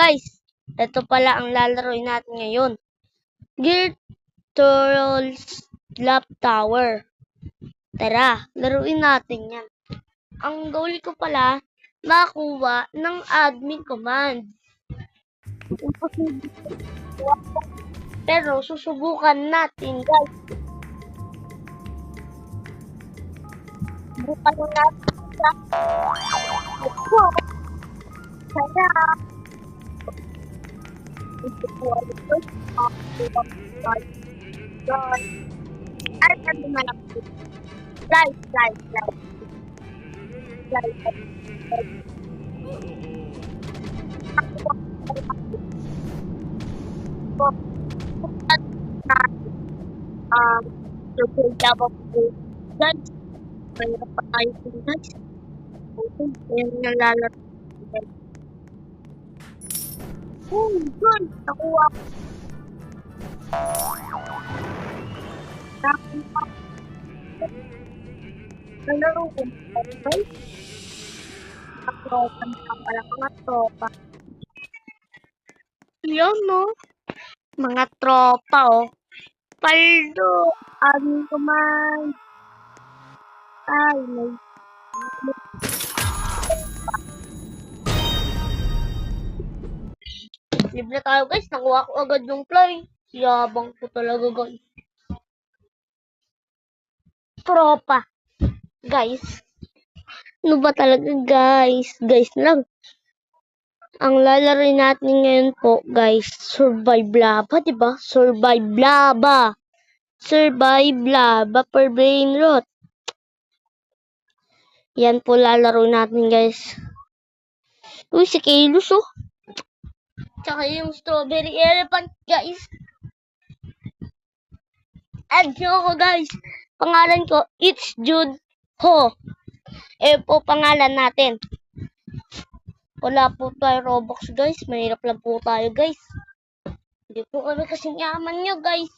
guys, ito pala ang lalaroin natin ngayon. Gear Turtles Lap Tower. Tara, laruin natin yan. Ang goal ko pala, makuha ng admin command. Pero susubukan natin, guys. Susubukan natin. Tara. Ay, ano naman ako? Live. Guys, mayroon pa tayo dun, guys. Ayan yung lalaro. Good! Nakuha ko. Nalaro ko. Okay? Tropa na pala mga tropa. Yan, no? Mga tropa, oh. Paldo! Admin command! Ay, may... Libre tayo, guys. Nakuha ko agad yung fly. Yabang ko talaga, guys. Tropa. Guys. Ano ba talaga, guys? Guys lang. Ang lalaroin natin ngayon po, guys, Survive Lava, diba? Survive Lava per brain rot. Yan po lalaroin natin, guys. Uy, si Kalos, oh. Tsaka yung strawberry elephant, guys. Add nyo ako, guys. Pangalan ko, It's Jude Ho. Po pangalan natin. Wala po tayo Robux, guys. Mahirap lang po tayo, guys. Hindi po kami kasing yaman nyo, guys.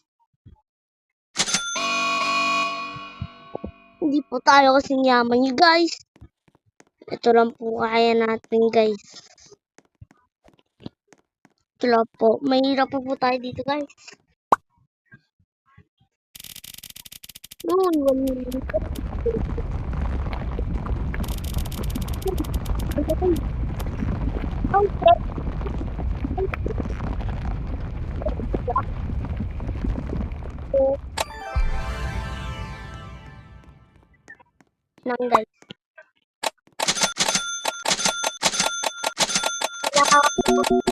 Hindi po tayo kasing yaman nyo, guys. Ito lang po kaya natin, guys. Ito lang po. Mahirap po tayo dito, guys.